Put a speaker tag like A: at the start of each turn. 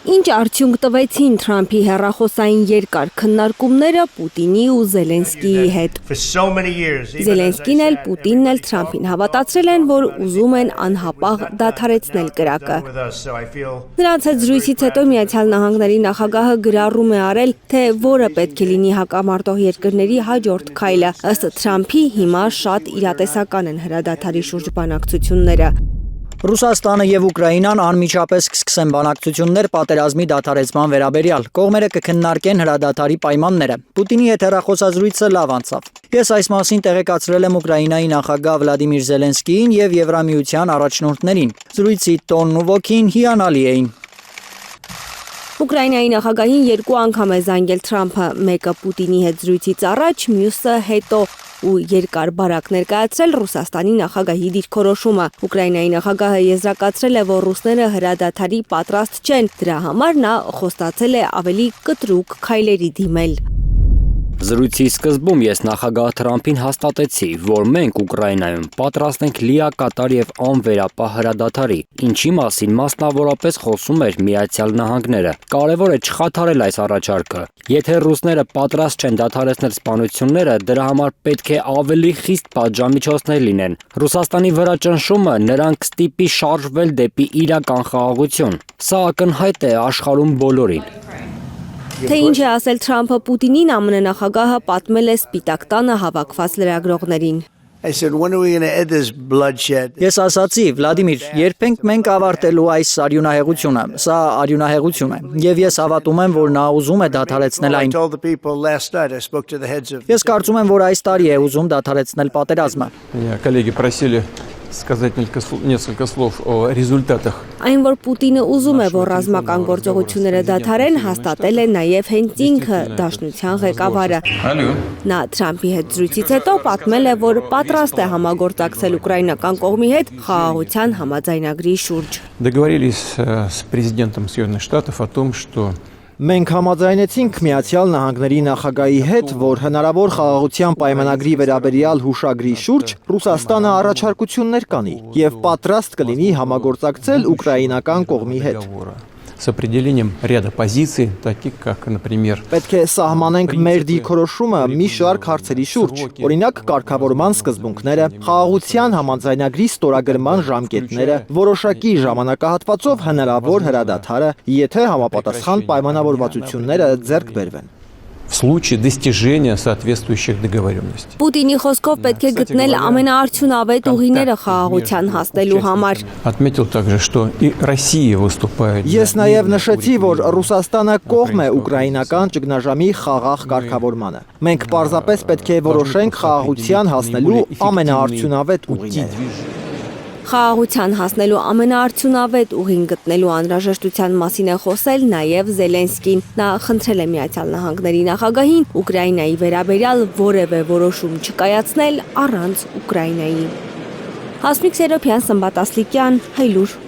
A: Ինչ արդյունք տվեցին Թրամփի հեռախոսային երկար քննարկումները Պուտինի ու Զելենսկիի հետ։ Զելենսկին էլ Պուտինն էլ Թրամփին հավատացրել են, որ ուզում են անհապաղ դադարեցնել կրակը։ Նրանց հետ զրույցից հետո Միացյալ Նահանգների նախագահը գրառում է արել, թե որը պետք է լինի հակամարտող երկրների հաջորդ քայլը։ Ըստ Թրամփի հիմա շատ իրատեսական են հրադադարի շուրջ բանակցությունները։
B: Ռուսաստանը եւ Ուկրաինան անմիջապես կսկսեն բանակցություններ պատերազմի դադարեցման վերաբերյալ։ Կողմերը կքննարկեն հրադադարի պայմանները։ Պուտինի հետ հեռախոսազրույցը լավ անցավ։ Ես այս մասին տեղեկացրել եմ Ուկրաինայի նախագահ Վլադիմիր Զելենսկիին եւ Եվրամիության առաջնորդներին։ Զրույցի տոնն ու ոգին հիանալի էին։
A: Ուկրաինայի նախագահին երկու անգամ է զանգել Թրամփը, մեկը Պուտինի հետ զրույցից առաջ, մյուսը հետո ու երկար բարակ ներկայացրել Ռուսաստանի նախագահի դիրքորոշումը։ Ուկրաինայի նախագահը եզրակացրել է, որ ռուսները հրադադարի պատրաստ չեն, դրա համար նա խոստացել է ավելի կտրուկ քայլերի դիմել։
C: Զրույցի սկզբում ես նախագահ Թրամփին հաստատեցի, որ մենք Ուկրաինայում պատրաստ ենք լիակատար եւ անվերապահ հրադադարի, ինչի մասին մասնավորապես խոսում էր Միացյալ Նահանգները։ Կարևոր է չխաթարել այս առաջարկը։ Եթե ռուսները պատրաստ չեն դադարեցնել սպանությունները, դրա համար պետք է ավելի խիստ պատժամիջոցներ լինեն։ Ռուսաստանի վրա ճնշումը նրան կստիպի շարժվել դեպի իրական խաղաղություն։ Սա ակնհայտ է աշխարհում բոլորին։
A: Թե ինչ է ասել Թրամփը Պուտինին, ԱՄՆ նախագահը պատմել է Սպիտակ տանը հավաքված լրագրողներին։
B: Ես ասացի, Վլադիմիր, երբ ենք մենք ավարտելու այս արյունահեղությունը։ Սա արյունահեղություն է, եւ ես հավատում եմ, որ նա ուզում է դադարեցնել այն։ Ես կարծում եմ, որ այս տարի է ուզում դադարեցնել պատերազմը։
D: Сказать несколько слов о результатах.
A: Այն որ Պուտինը ուզում է, որ ռազմական գործողությունները դադարեն, հաստատել է նաև հենց ինքը, Դաշնության ղեկավարը։ Նա Թրամփի հետ զրույցից հետո պատմել է, որ պատրաստ է համագործակցել ուկրաինական կողմի հետ խաղաղության համաձայնագրի շուրջ։
D: Договорились с президентом Соединенных Штатов о том, что
E: Մենք համաձայնեցինք Միացյալ Նահանգների նախագահի հետ, որ հնարավոր խաղաղության պայմանագրի վերաբերյալ հուշագրի շուրջ Ռուսաստանը առաջարկություններ կանի եւ պատրաստ կլինի համագործակցել ուկրաինական կողմի հետ։
D: С определением ряда позиций, таких как, например,
E: Պետք է սահմանենք մեր դիրքորոշումը մի շարք հարցերի շուրջ, օրինակ կարգավորման սկզբունքները, խաղաղության համաձայնագրի ստորագրման ժամկետները, որոշակի ժամանակահատվածով հնարավոր հրադադարը, եթե համապատասխան պայմանավորվածությունները ձեռք բերվեն։
D: в случае достижения соответствующих договоренностей.
A: Պուտինի խոսքով պետք է գտնել ամենաարդյունավետ ուղիները խաղաղության հասնելու համար։
D: Отметил также, что и Россия выступает.
E: Ես նաև նշեցի, որ Ռուսաստանը կողմ է ուկրաինական ճգնաժամի խաղաղ կարգավորմանը։ Մենք պարզապես պետք է որոշենք խաղաղության հասնելու ամենաարդյունավետ ուղիները։
A: Խաղաղության հասնելու ամենաարդյունավետ ուղին գտնելու անհրաժեշտության մասին է խոսել նաև Զելենսկին։ Նա խնդրել է Միացյալ Նահանգների նախագահին Ուկրաինայի վերաբերյալ որևէ որոշում չկայացնել առանց Ուկրաինայի։ Հասմիկ Սերոբյան, Սմբատ Ասլիկյան, Հայլուր։